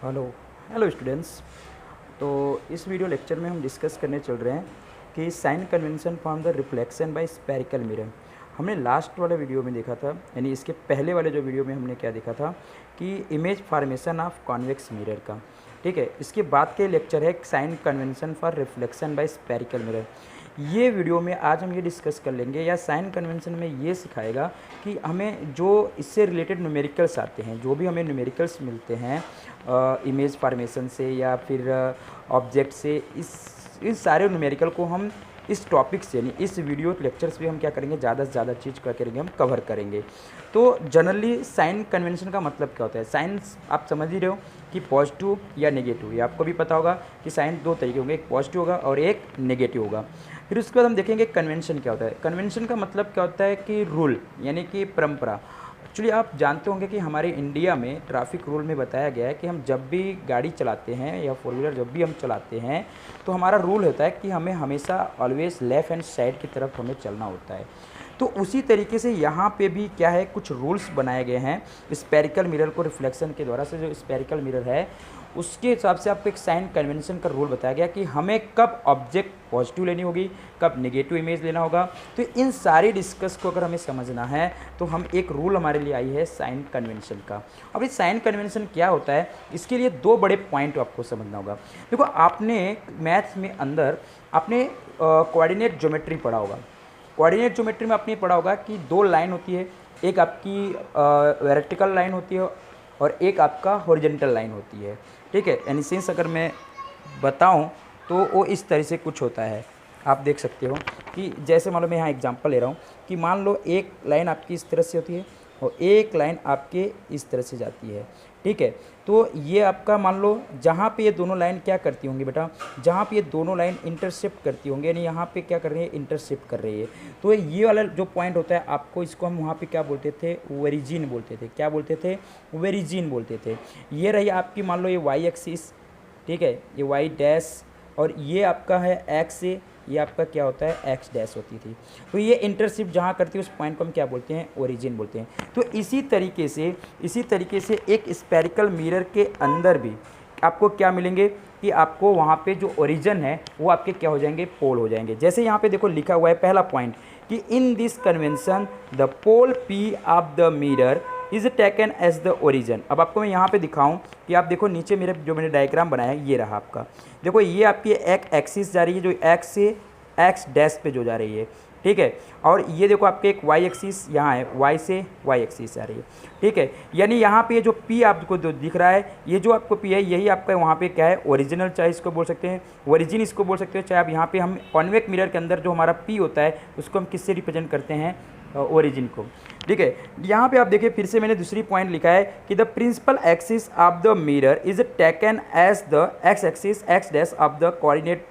Hello hello students. तो इस video lecture में हम डिस्कस करने चल रहे हैं कि sign convention from the reflection by spherical mirror. हमने लास्ट वाले वीडियो में देखा था, यानी इसके पहले वाले जो वीडियो में हमने क्या देखा था कि image formation of convex mirror का। ठीक है, इसके बाद के लेक्चर है sign convention for reflection by spherical mirror. ये वीडियो में आज हम ये डिस्कस कर लेंगे या साइन कन्वेंशन में ये सिखाएगा कि हमें जो इससे रिलेटेड न्यूमेरिकल्स आते हैं, जो भी हमें न्यूमेरिकल्स मिलते हैं इमेज फॉर्मेशन से या फिर ऑब्जेक्ट से, इस सारे न्यूमेरिकल को हम इस टॉपिक से यानी इस वीडियो लेक्चर्स में हम क्या करेंगे, ज़्यादा से ज़्यादा चीज़ क्या करेंगे, हम कवर करेंगे। तो जनरली साइन कन्वेंशन का मतलब क्या होता है? साइंस आप समझ ही रहे हो कि पॉजिटिव या नेगेटिव। ये आपको भी पता होगा कि साइन दो तरीके होंगे, एक पॉजिटिव होगा और एक नेगेटिव होगा। फिर उसके बाद हम देखेंगे कन्वेंशन क्या होता है। कन्वेंशन का मतलब क्या होता है कि रूल, यानी कि परंपरा। एक्चुअली आप जानते होंगे कि हमारे इंडिया में ट्रैफिक रूल में बताया गया है कि हम जब भी गाड़ी चलाते हैं या फोर व्हीलर जब भी हम चलाते हैं तो हमारा रूल होता है कि हमें हमेशा ऑलवेज लेफ़्ट हैंड साइड की तरफ हमें चलना होता है। तो उसी तरीके से यहाँ पे भी क्या है, कुछ रूल्स बनाए गए हैं स्फेरिकल मिरर को रिफ्लेक्शन के द्वारा से। जो स्फेरिकल मिरर है उसके हिसाब से आपको एक साइन कन्वेंशन का रूल बताया गया कि हमें कब ऑब्जेक्ट पॉजिटिव लेनी होगी, कब नेगेटिव इमेज लेना होगा। तो इन सारी डिस्कस को अगर हमें समझना है तो हम एक रूल हमारे लिए आई है साइन कन्वेंशन का। अब ये साइन कन्वेंशन क्या होता है, इसके लिए दो बड़े पॉइंट आपको समझना होगा। देखो, आपने मैथ्स में अंदर आपने कोऑर्डिनेट ज्योमेट्री पढ़ा होगा। कोऑर्डिनेट ज्योमेट्री में आपने पढ़ा होगा कि दो लाइन होती है, एक आपकी वर्टिकल लाइन होती है और एक आपका हॉरिजॉन्टल लाइन होती है। ठीक है, यानी सेंस अगर मैं बताऊं तो वो इस तरह से कुछ होता है। आप देख सकते हो कि जैसे मान लो मैं यहाँ एग्जांपल ले रहा हूँ कि मान लो एक लाइन आपकी इस तरह से होती है और एक लाइन आपके इस तरह से जाती है। ठीक है, तो ये आपका मान लो जहाँ पे ये दोनों लाइन क्या करती होंगी बेटा, जहाँ पे ये दोनों लाइन इंटरसेप्ट करती होंगी, यानी यहाँ पे क्या कर रही है, इंटरसेप्ट कर रही है। तो ये वाला जो पॉइंट होता है आपको, इसको हम वहाँ पे क्या बोलते थे, ओरिजिन बोलते थे। क्या बोलते थे? ओरिजिन बोलते थे। ये रही आपकी मान लो ये वाई एक्सिस, ठीक है, ये वाई डैश, और ये आपका है एक्स, ये आपका क्या होता है, एक्स डैश होती थी। तो ये इंटरसेप्ट जहाँ करती है उस पॉइंट को हम क्या बोलते हैं, ओरिजिन बोलते हैं। तो इसी तरीके से एक स्फेरिकल मिरर के अंदर भी आपको क्या मिलेंगे कि आपको वहाँ पे जो ओरिजिन है वो आपके क्या हो जाएंगे, पोल हो जाएंगे। जैसे यहाँ पे देखो लिखा हुआ है पहला पॉइंट कि in this convention the pole P of the mirror is taken as the origin. अब आपको मैं यहाँ पे दिखाऊं कि आप देखो नीचे मेरे जो मैंने डायग्राम बनाया है ये रहा आपका। देखो ये आपकी एक एक्सिस जा रही है जो एक्स से एक्स डैश पे जो जा रही है। ठीक है, और ये देखो आपके एक वाई एक्सिस यहाँ है, वाई से वाई एक्सिस जा रही है। ठीक है, यानी यहाँ पे जो पी आपको जो दिख रहा है, ये जो आपको पी है यही आपका वहाँ पे क्या है, ओरिजिनल, चाहे इसको बोल सकते हैं ओरिजिन, इसको बोल सकते हैं। चाहे आप यहाँ पे हम कॉन्वेक्स मिरर के अंदर जो हमारा पी होता है उसको हम किससे रिप्रेजेंट करते हैं, ओरिजिन को। ठीक है, यहाँ पे आप देखिए फिर से मैंने दूसरी पॉइंट लिखा है कि the principal axis of the mirror is taken as the x axis X dash of the coordinate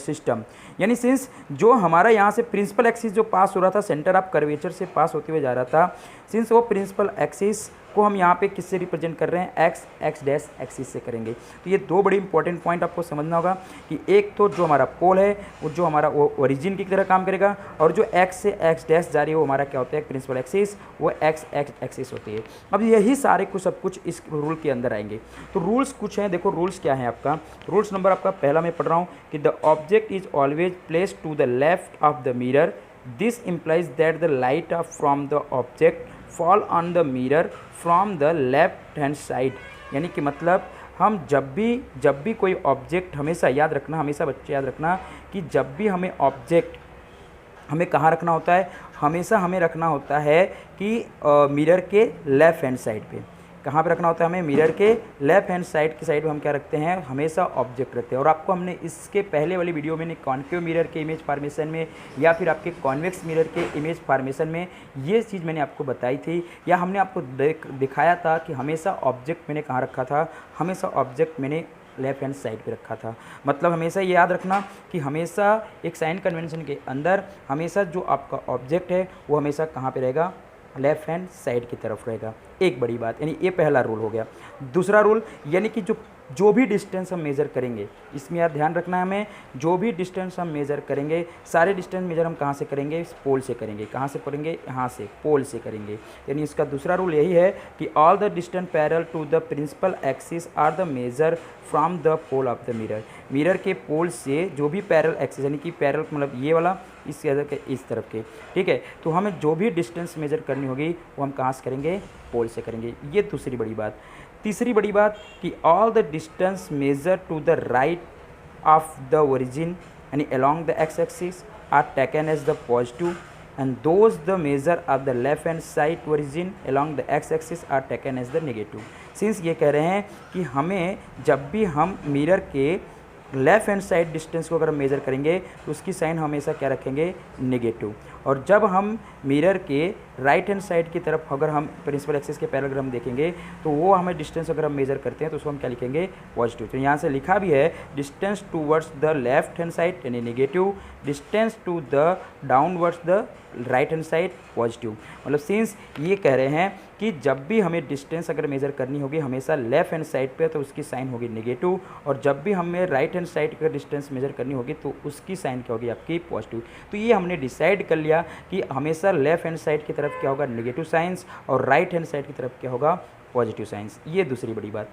system. यानी सिंस जो हमारा यहाँ से प्रिंसिपल एक्सिस जो पास हो रहा था, सेंटर ऑफ कर्वेचर से पास होते हुए जा रहा था, सिंस वो प्रिंसिपल एक्सिस को हम यहाँ पे किससे रिप्रेजेंट कर रहे हैं, एक्स एक्स डैश एक्सिस से करेंगे। तो ये दो बड़े इंपॉर्टेंट पॉइंट आपको समझना होगा कि एक तो जो हमारा पोल है वो जो हमारा वो ओरिजिन की तरह काम करेगा, और जो एक्स से एक्स डैश जा रही है वो हमारा क्या होता है, प्रिंसिपल एक्सिस, वो एक्स एक्स एक्सिस होती है। अब यही सारे कुछ सब कुछ इस रूल के अंदर आएंगे। तो रूल्स कुछ हैं, देखो रूल्स क्या है आपका। रूल्स नंबर आपका पहला मैं पढ़ रहा हूँ कि the object is always placed to the left of the mirror. This implies that the light of from the object fall on the mirror from the left hand side. यानी कि मतलब हम जब भी कोई ऑब्जेक्ट, हमेशा याद रखना, हमेशा बच्चे याद रखना कि जब भी हमें ऑब्जेक्ट हमें कहाँ रखना होता है, हमेशा हमें रखना होता है कि मिरर के लेफ़्ट हैंड साइड पे। कहाँ पे रखना होता है हमें, मिरर के लेफ़्ट हैंड साइड की साइड में हम क्या रखते हैं, हमेशा ऑब्जेक्ट रखते हैं। और आपको हमने इसके पहले वाली वीडियो में कॉन्केव मिरर के इमेज फॉर्मेशन में या फिर आपके कॉन्वेक्स मिरर के इमेज फॉर्मेशन में ये चीज़ मैंने आपको बताई थी, या हमने आपको दिखाया था कि हमेशा ऑब्जेक्ट मैंने कहाँ रखा था, हमेशा ऑब्जेक्ट मैंने लेफ्ट हैंड साइड पे रखा था। मतलब हमेशा ये याद रखना कि हमेशा एक साइन कन्वेंशन के अंदर हमेशा जो आपका ऑब्जेक्ट है वो हमेशा कहाँ पे रहेगा, लेफ्ट हैंड साइड की तरफ रहेगा। एक बड़ी बात, यानी ये पहला रूल हो गया। दूसरा रूल, यानी कि जो भी डिस्टेंस हम मेज़र करेंगे, इसमें यार ध्यान रखना है हमें, जो भी डिस्टेंस हम मेज़र करेंगे, सारे डिस्टेंस मेज़र हम कहाँ से करेंगे, इस पोल से करेंगे। कहाँ से करेंगे, यहाँ से, पोल से करेंगे। यानी इसका दूसरा रूल यही है कि all the distance parallel to the principal axis are the measure from the pole of the mirror. Mirror के पोल से जो भी पैरेलल एक्सिस, यानी कि पैरेलल मतलब ये वाला इस तरफ के, ठीक है। तो हमें जो भी डिस्टेंस मेजर करनी होगी वो हम कहाँ से करेंगे, पोल से करेंगे। ये दूसरी बड़ी बात। तीसरी बड़ी बात कि all the distance measure to the right of the origin यानी along the x axis are taken as the positive and those the measure of the left hand side origin along the x axis are taken as the negative. Since ये कह रहे हैं कि हमें जब भी हम मिरर के लेफ़्ट हैंड साइड डिस्टेंस को अगर हम मेज़र करेंगे तो उसकी साइन हमेशा क्या रखेंगे, नेगेटिव। और जब हम मिरर के राइट हैंड साइड की तरफ अगर हम प्रिंसिपल एक्सिस के पैरेलल हम देखेंगे तो वो हमें डिस्टेंस अगर हम मेज़र करते हैं तो उसको हम क्या लिखेंगे, पॉजिटिव। तो यहाँ से लिखा भी है distance towards the left hand side यानी negative, distance to the downwards the right hand side positive. मतलब सिंस ये कह रहे हैं कि जब भी हमें डिस्टेंस अगर मेज़र करनी होगी हमेशा लेफ्ट हैंड साइड पे तो उसकी साइन होगी नेगेटिव, और जब भी हमें राइट हैंड साइड का डिस्टेंस मेज़र करनी होगी तो उसकी साइन क्या होगी, आपकी पॉजिटिव। तो ये हमने डिसाइड कर लिया कि हमेशा लेफ्ट हैंड साइड की तरफ क्या होगा, नेगेटिव साइंस, और राइट हैंड साइड की तरफ क्या होगा, पॉजिटिव साइंस। ये दूसरी बड़ी बात।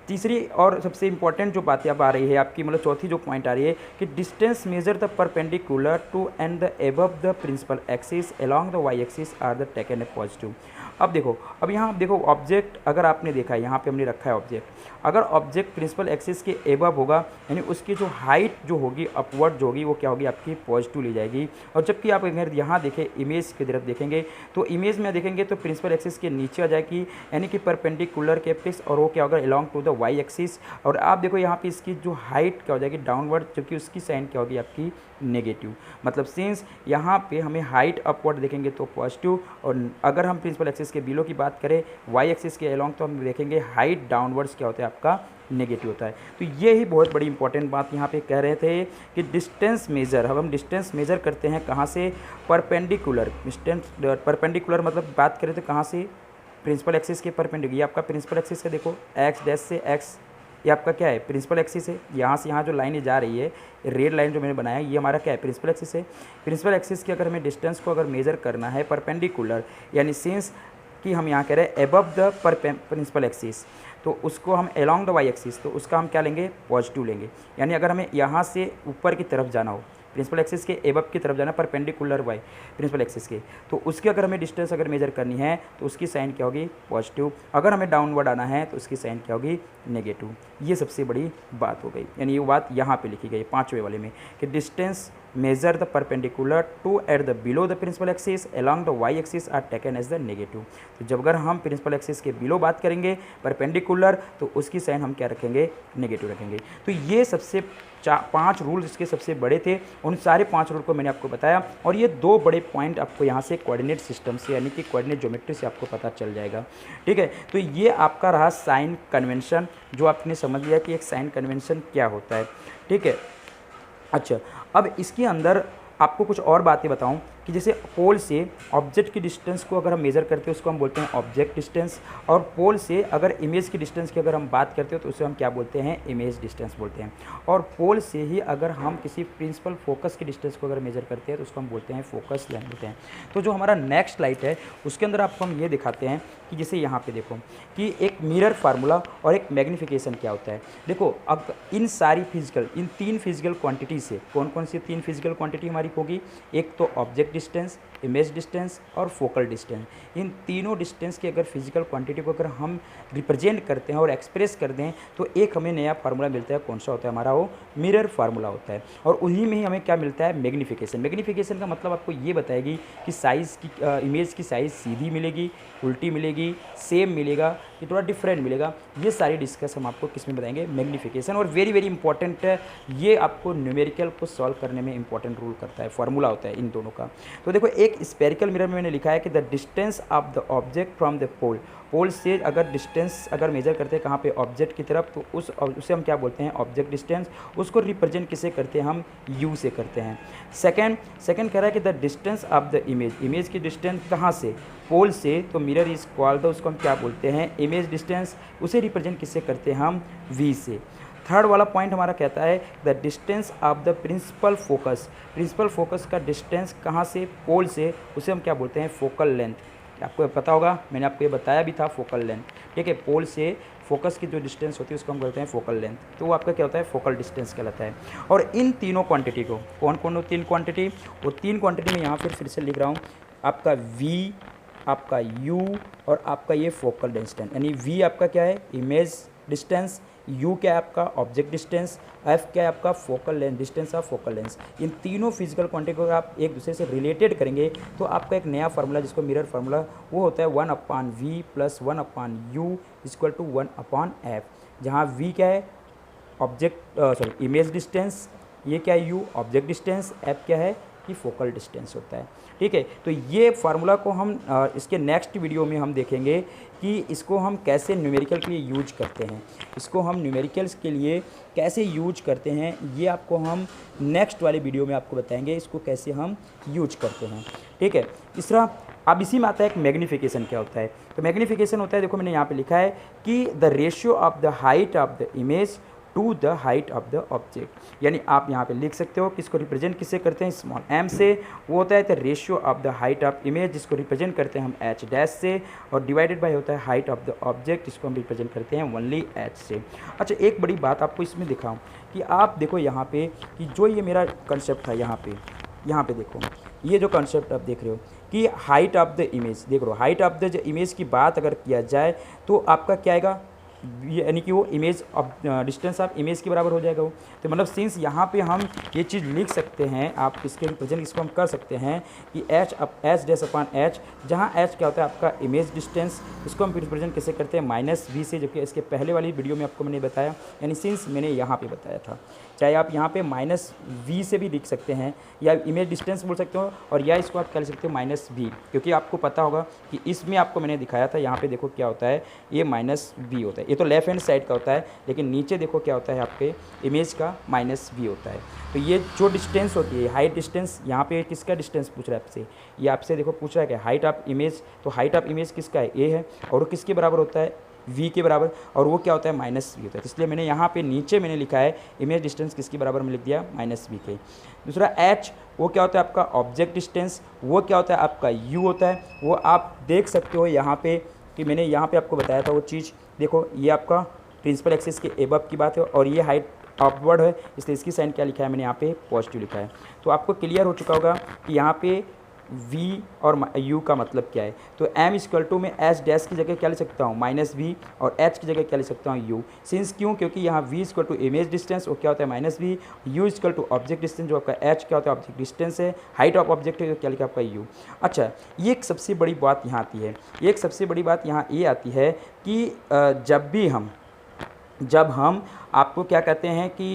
तीसरी और सबसे इंपॉर्टेंट जो बातें अब आ रही है आपकी, मतलब चौथी जो पॉइंट आ रही है कि distance measure the perpendicular to and the above the principal axis along the Y axis are the taken a positive. अब देखो, अब यहाँ आप देखो ऑब्जेक्ट अगर आपने देखा है, यहाँ पे हमने रखा है ऑब्जेक्ट, अगर ऑब्जेक्ट प्रिंसिपल एक्सिस के एबव होगा यानी उसकी जो हाइट जो होगी अपवर्ड जो होगी वो क्या होगी, आपकी पॉजिटिव ली जाएगी। और जबकि आप अगर यहाँ देखें इमेज की तरफ देखेंगे तो इमेज में देखेंगे तो प्रिंसिपल एक्सिस के नीचे आ जाएगी यानी कि परपेंडिकुलर के एपेक्स, और वो क्या होगा, along to the Y axis. और आप देखो यहाँ पे इसकी जो हाइट क्या हो जाएगी, डाउनवर्ड, जबकि उसकी साइन क्या होगी, आपकी नेगेटिव। मतलब सिंस यहाँ पे हमें हाइट अपवर्ड देखेंगे तो पॉजिटिव, और अगर हम प्रिंसिपल एक्सिस के बिलो की बात करें वाई एक्सिस के अलोंग तो हम देखेंगे हाइट डाउनवर्ड्स क्या होता है, आपका नेगेटिव होता है। तो ये ही बहुत बड़ी इंपॉर्टेंट बात यहाँ पे कह रहे थे कि डिस्टेंस मेजर, अब हम डिस्टेंस मेजर करते हैं कहाँ से, परपेंडिकुलर। डिस्टेंस परपेंडिकुलर मतलब बात करें तो कहाँ से, प्रिंसिपल एक्सिस के परपेंडिकुलर। ये आपका प्रिंसिपल एक्सिस है, देखो एक्स डैश से एक्स, ये आपका क्या है, प्रिंसिपल एक्सिस है। यहाँ से यहाँ जो लाइन जा रही है, रेड लाइन जो मैंने बनाया ये हमारा क्या है, प्रिंसिपल एक्सिस है। प्रिंसिपल एक्सिस की अगर हमें डिस्टेंस को अगर मेजर करना है परपेंडिकुलर, यानी सिंस कि हम यहाँ कह रहे हैं एबव द प्रिंसिपल एक्सिस, तो उसको हम अलोंग द वाई एक्सिस, तो उसका हम क्या लेंगे, पॉजिटिव लेंगे। यानी अगर हमें यहाँ से ऊपर की तरफ जाना हो, प्रिंसिपल एक्सिस के एबव की तरफ जाना, परपेंडिकुलर वाई प्रिंसिपल एक्सिस के, तो उसकी अगर हमें डिस्टेंस अगर मेजर करनी है तो उसकी साइन क्या होगी, पॉजिटिव। अगर हमें डाउनवर्ड आना है तो उसकी साइन क्या होगी, नेगेटिव। ये सबसे बड़ी बात हो गई। यानी ये बात यहाँ पे लिखी गई पाँचवें वाले में कि distance measure the perpendicular to at the below the principal axis along the Y axis are taken as the negative. तो जब अगर हम प्रिंसिपल एक्सिस के बिलो बात करेंगे परपेंडिकुलर तो उसकी साइन हम क्या रखेंगे, नेगेटिव रखेंगे। तो ये सबसे 5 रूल इसके सबसे बड़े थे, उन सारे 5 रूल को मैंने आपको बताया। और ये 2 बड़े पॉइंट आपको यहाँ से कोऑर्डिनेट सिस्टम से यानी कि कोऑर्डिनेट ज्योमेट्री से आपको पता चल जाएगा, ठीक है। तो ये आपका रहा साइन कन्वेंशन, जो आपने समझ लिया कि एक साइन कन्वेंशन क्या होता है, ठीक है। अच्छा, अब इसके अंदर आपको कुछ और बातें बताऊं कि जैसे पोल से ऑब्जेक्ट की डिस्टेंस को अगर हम मेज़र करते हैं उसको हम बोलते हैं ऑब्जेक्ट डिस्टेंस, और पोल से अगर इमेज की डिस्टेंस की अगर हम बात करते हो तो उसे हम क्या बोलते हैं, इमेज डिस्टेंस बोलते हैं। और पोल से ही अगर हम किसी प्रिंसिपल फोकस की डिस्टेंस को अगर मेज़र करते हैं तो उसको हम बोलते हैं फोकस लेंथ बोलते हैं। तो जो हमारा नेक्स्ट स्लाइड है उसके अंदर आपको हम ये दिखाते हैं कि जैसे यहाँ पे देखो कि एक मिरर फार्मूला और एक मैग्नीफिकेशन क्या होता है। देखो अब इन सारी फिजिकल, इन 3 फिजिकल क्वांटिटी से कौन कौन सी 3 फिजिकल क्वांटिटी हमारी होगी, एक तो ऑब्जेक्ट डिस्टेंस, इमेज डिस्टेंस और फोकल डिस्टेंस। इन तीनों डिस्टेंस की अगर फिजिकल क्वांटिटी को अगर हम रिप्रेजेंट करते हैं और एक्सप्रेस कर दें तो एक हमें नया फार्मूला मिलता है। कौन सा होता है हमारा, वो मिरर फार्मूला होता है। और उन्हीं में ही हमें क्या मिलता है, मैग्नीफिकेशन। मैग्नीफिकेशन का मतलब आपको ये बताएगी कि साइज़ की इमेज की साइज़ सीधी मिलेगी, उल्टी मिलेगी, सेम मिलेगा कि थोड़ा डिफरेंट मिलेगा। ये सारी डिस्कस हम आपको किस में बताएंगे, मैग्नीफिकेशन। और वेरी वेरी इंपॉर्टेंट है, ये आपको न्यूमेरिकल को सॉल्व करने में इंपॉर्टेंट रोल करता है, फार्मूला होता है इन दोनों का। तो देखो एक स्पेरिकल मिरर में मैंने लिखा है कि the distance of the object from the pole, pole से अगर डिस्टेंस अगर मेजर करते हैं कहाँ पे, ऑब्जेक्ट की तरफ, तो उसे हम क्या बोलते हैं, ऑब्जेक्ट डिस्टेंस। उसको रिप्रेजेंट किसे करते हैं, हम यू से करते हैं। सेकंड कह रहा है कि the distance of the image, image की डिस्टेंस कहाँ से, पोल से, तो मिरर इज कॉल्ड, उसको हम क्या बोलते हैं, इमेज डिस्टेंस। उसे रिप्रेजेंट किससे करते हैं, हम वी से। थर्ड वाला पॉइंट हमारा कहता है the distance of the principal focus, principal focus का डिस्टेंस कहाँ से, पोल से, उसे हम क्या बोलते हैं, फोकल लेंथ। आपको पता होगा, मैंने आपको ये बताया भी था, फोकल लेंथ। ठीक है, पोल से फोकस की जो डिस्टेंस होती है उसको हम बोलते हैं फोकल लेंथ। तो वो आपका क्या होता है, फोकल डिस्टेंस कहलाता है। और इन तीनों क्वांटिटी को, कौन कौन हो तीन क्वांटिटी, वो तीन क्वांटिटी में यहाँ फिर से लिख रहा हूँ, आपका v, आपका u और आपका ये फोकल डिस्टेंस। यानी v आपका क्या है, इमेज डिस्टेंस, u क्या है आपका ऑब्जेक्ट डिस्टेंस, f क्या है आपका focal length, distance of focal length. इन तीनों फिजिकल क्वांटिटी को आप एक दूसरे से रिलेटेड करेंगे तो आपका एक नया फार्मूला, जिसको मिरर फार्मूला, वो होता है 1/v plus 1/u equal to 1/f, जहाँ v क्या है ऑब्जेक्ट इमेज डिस्टेंस, ये क्या है u ऑब्जेक्ट डिस्टेंस, f क्या है कि फोकल डिस्टेंस होता है। ठीक है, तो ये फार्मूला को हम इसके नेक्स्ट वीडियो में हम देखेंगे कि इसको हम कैसे न्यूमेरिकल के लिए यूज करते हैं, इसको हम न्यूमेरिकल्स के लिए कैसे यूज करते हैं, ये आपको हम नेक्स्ट वाले वीडियो में आपको बताएंगे इसको कैसे हम यूज करते हैं। ठीक है, तीसरा अब इसी में आता है एक मैग्नीफिकेशन क्या होता है। तो मैग्नीफिकेशन होता है, देखो मैंने यहाँ पे लिखा है कि the ratio of the height of the image to the height of the object. यानी आप यहाँ पे लिख सकते हो कि इसको रिप्रेजेंट किससे करते हैं, स्मॉल m से, वो होता है the ratio of the height of image, जिसको रिप्रेजेंट करते हैं हम h डैश से, और डिवाइडेड बाय होता है हाइट ऑफ द ऑब्जेक्ट, जिसको हम रिप्रेजेंट करते हैं ओनली h से। अच्छा, एक बड़ी बात आपको इसमें दिखाऊँ कि आप देखो यहाँ पे कि जो ये मेरा कंसेप्ट था, यहाँ पे देखो ये जो कंसेप्ट आप देख रहे हो कि हाइट ऑफ द इमेज, देख रहे हो हाइट ऑफ द इमेज की बात अगर किया जाए तो आपका क्या आएगा, यानी कि वो image of distance of image के बराबर हो जाएगा वो। तो मतलब सिंस यहाँ पे हम ये चीज़ लिख सकते हैं, आप इसके रिप्रेजेंट इसको हम कर सकते हैं कि एच डैश अपॉन एच, जहाँ एच क्या होता है आपका इमेज डिस्टेंस, इसको हम रिप्रेजेंट कैसे करते हैं -v से, जो कि इसके पहले वाली वीडियो में आपको मैंने बताया, यानी सिंस मैंने यहाँ पे बताया था। चाहे आप यहाँ पे -v से भी लिख सकते हैं, या इमेज डिस्टेंस बोल सकते हो, और या इसको आप क्या लिख सकते हो -v, क्योंकि आपको पता होगा कि इसमें आपको मैंने दिखाया था, यहाँ पे देखो क्या होता है, ये -v होता है, ये तो लेफ्ट हैंड साइड का होता है, लेकिन नीचे देखो क्या होता है आपके इमेज का -v होता है। तो ये जो डिस्टेंस होती है, हाइट डिस्टेंस, यहाँ पे किसका डिस्टेंस पूछ रहा है आपसे, ये आपसे देखो पूछ रहा है कि हाइट ऑफ इमेज, तो हाइट ऑफ इमेज किसका है, a है, और वो किसके बराबर होता है, v के बराबर, और वो क्या होता है -v होता है। इसलिए मैंने यहाँ पे नीचे मैंने लिखा है इमेज डिस्टेंस किसके बराबर में लिख दिया, -v के। दूसरा h, वो क्या होता है आपका ऑब्जेक्ट डिस्टेंस, वो क्या होता है आपका u होता है। वो आप देख सकते हो यहाँ पे कि मैंने यहाँ पे आपको बताया था वो चीज़, देखो ये आपका प्रिंसिपल एक्सिस के एबव की बात है, और ये हाइट अपवर्ड है, इसलिए इसकी साइन क्या लिखा है मैंने यहाँ पे पॉजिटिव लिखा है। तो आपको क्लियर हो चुका होगा कि यहाँ पे v और u का मतलब क्या है। तो m इक्वल टू में h डैश की जगह क्या लिख सकता हूँ, -v, और h की जगह क्या लिख सकता हूँ, u। सिंस क्यों, क्योंकि यहाँ v equal to image distance, वो क्या होता है -v, u equal to object distance, जो आपका h क्या होता है ऑब्जेक्ट डिस्टेंस है, हाइट ऑफ ऑब्जेक्ट है, तो क्या लिखा आपका u। अच्छा, ये एक सबसे बड़ी बात यहाँ आती है, एक सबसे बड़ी बात यहाँ ये आती है कि जब हम आपको क्या कहते हैं कि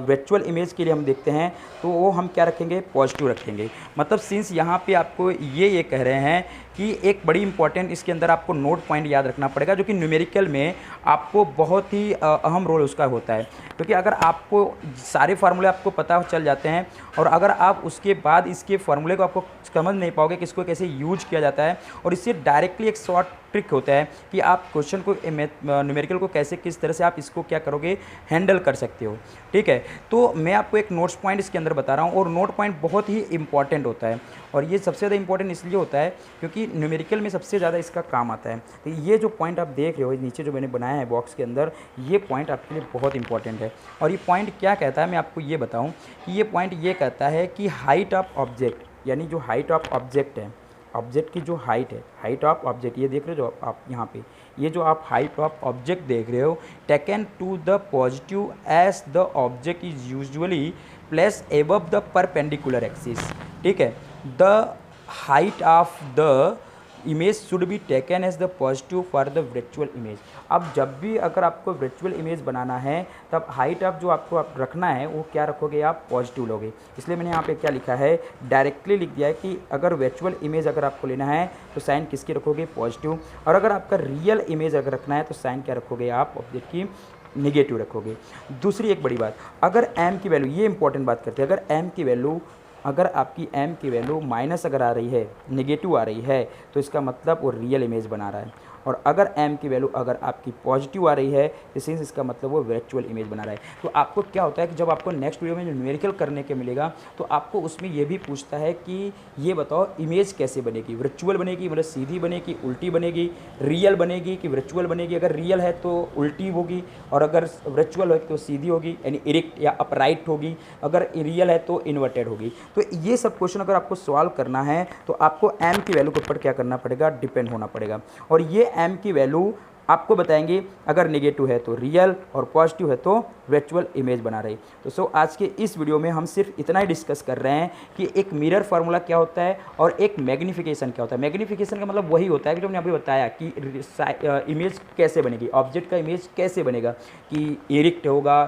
वर्चुअल इमेज के लिए हम देखते हैं तो वो हम क्या रखेंगे, पॉजिटिव रखेंगे। मतलब सिंस यहाँ पे आपको ये कह रहे हैं कि एक बड़ी इंपॉर्टेंट इसके अंदर आपको नोट पॉइंट याद रखना पड़ेगा, जो कि न्यूमेरिकल में आपको बहुत ही अहम रोल उसका होता है। क्योंकि अगर आपको सारे फार्मूले आपको पता चल जाते हैं, और अगर आप उसके बाद इसके फार्मूले को आपको समझ नहीं पाओगे कि इसको कैसे यूज किया जाता है, और इससे डायरेक्टली एक शॉर्ट ट्रिक होता है कि आप क्वेश्चन को न्यूमेरिकल को कैसे किस तरह से आप इसको क्या करोगे, हैंडल कर सकते हो। ठीक है, तो मैं आपको एक नोट्स पॉइंट इसके अंदर बता रहा हूँ, और नोट पॉइंट बहुत ही इंपॉर्टेंट होता है, और ये सबसे ज़्यादा इंपॉर्टेंट इसलिए होता है क्योंकि न्यूमेरिकल में सबसे ज़्यादा इसका काम आता है। तो ये जो पॉइंट आप देख रहे हो नीचे जो मैंने बनाया है बॉक्स के अंदर, ये पॉइंट आपके लिए बहुत इंपॉर्टेंट है। और ये पॉइंट क्या कहता है, मैं आपको ये बताऊँ कि ये पॉइंट ये कहता है कि हाइट ऑफ ऑब्जेक्ट, यानी जो हाइट ऑफ ऑब्जेक्ट है, ऑब्जेक्ट की जो हाइट है, हाइट ऑफ ऑब्जेक्ट, ये देख रहे हो जो आप यहाँ पे, ये जो आप हाइट ऑफ ऑब्जेक्ट देख रहे हो, taken to the positive as the object is usually place above the perpendicular axis. ठीक है, the height of the image should be taken as the positive for the virtual image. अब जब भी अगर आपको वर्चुअल इमेज बनाना है तब height of जो आपको आप रखना है वो क्या रखोगे, आप पॉजिटिव लोगे। इसलिए मैंने यहाँ पे क्या लिखा है, डायरेक्टली लिख दिया है कि अगर वर्चुअल इमेज अगर आपको लेना है तो साइन किसकी रखोगे, पॉजिटिव। और अगर आपका रियल इमेज अगर रखना है तो साइन क्या रखोगे, आप ऑब्जेक्ट की नेगेटिव रखोगे। दूसरी एक बड़ी बात, अगर m की वैल्यू, ये इंपॉर्टेंट बात करते हैं, अगर m की वैल्यू, अगर आपकी m की वैल्यू माइनस अगर आ रही है, नेगेटिव आ रही है, तो इसका मतलब वो रियल इमेज बना रहा है। और अगर m की वैल्यू अगर आपकी पॉजिटिव आ रही है तो सिंस इसका मतलब वो वर्चुअल इमेज बना रहा है। तो आपको क्या होता है कि जब आपको नेक्स्ट वीडियो में जो न्यूमेरिकल करने के मिलेगा तो आपको उसमें ये भी पूछता है कि ये बताओ इमेज कैसे बनेगी, वर्चुअल बनेगी मतलब सीधी बनेगी, उल्टी बनेगी, रियल बनेगी कि वर्चुअल बनेगी। अगर रियल है तो उल्टी होगी और अगर वर्चुअल है तो सीधी होगी यानी इरेक्ट या अपराइट होगी, अगर रियल है तो इन्वर्टेड होगी। तो ये सब क्वेश्चन अगर आपको सॉल्व करना है तो आपको m की वैल्यू के ऊपर क्या करना पड़ेगा, डिपेंड होना पड़ेगा। और ये m की वैल्यू आपको बताएंगे अगर नेगेटिव है तो रियल और पॉजिटिव है तो वर्चुअल इमेज बना रही। तो आज के इस वीडियो में हम सिर्फ इतना ही डिस्कस कर रहे हैं कि एक मिरर फार्मूला क्या होता है और एक मैग्नीफिकेशन क्या होता है। मैग्नीफिकेशन का मतलब वही होता है कि जो मैंने अभी बताया कि इमेज कैसे बनेगी, ऑब्जेक्ट का इमेज कैसे बनेगा, कि इरेक्ट होगा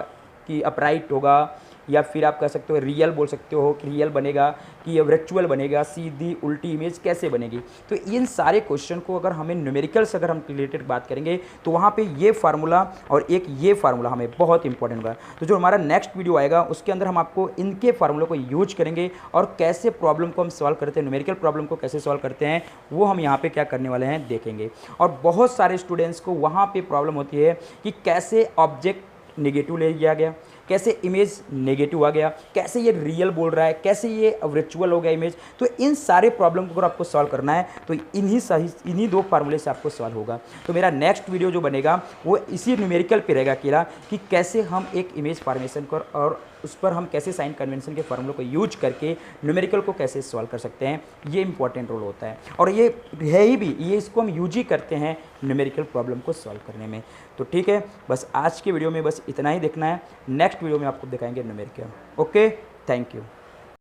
कि अपराइट होगा, या फिर आप कह सकते हो रियल बोल सकते हो कि रियल बनेगा कि ये वर्चुअल बनेगा, सीधी उल्टी इमेज कैसे बनेगी। तो इन सारे क्वेश्चन को अगर हमें न्यूमेरिकल से अगर हम रिलेटेड बात करेंगे तो वहाँ पे ये फार्मूला और एक ये फार्मूला हमें बहुत इंपॉर्टेंट होगा। तो जो हमारा नेक्स्ट वीडियो आएगा उसके अंदर हम आपको इनके फार्मूलों को यूज करेंगे और कैसे प्रॉब्लम को हम सॉल्व करते हैं, न्यूमेरिकल प्रॉब्लम को कैसे सॉल्व करते हैं वो हम यहाँ पर क्या करने वाले हैं देखेंगे। और बहुत सारे स्टूडेंट्स को वहाँ पर प्रॉब्लम होती है कि कैसे ऑब्जेक्ट नेगेटिव ले लिया गया, कैसे इमेज नेगेटिव आ गया, कैसे ये रियल बोल रहा है, कैसे ये वर्चुअल हो गया इमेज। तो इन सारे प्रॉब्लम को अगर आपको सॉल्व करना है तो इन्हीं दो फार्मूले से आपको सॉल्व होगा। तो मेरा नेक्स्ट वीडियो जो बनेगा वो इसी न्यूमेरिकल पे रहेगा अकेला, कि कैसे हम एक इमेज फॉर्मेशन को और उस पर हम कैसे साइन कन्वेंशन के फार्मूले को यूज करके न्यूमेरिकल को कैसे सॉल्व कर सकते हैं, ये इंपॉर्टेंट रोल होता है। और ये है ही भी, ये इसको हम यूज ही करते हैं न्यूमेरिकल प्रॉब्लम को सॉल्व करने में। तो ठीक है, बस आज के वीडियो में बस इतना ही देखना है। नेक्स्ट वीडियो में आपको दिखाएंगे न्यूमेरिकल। Okay, thank you.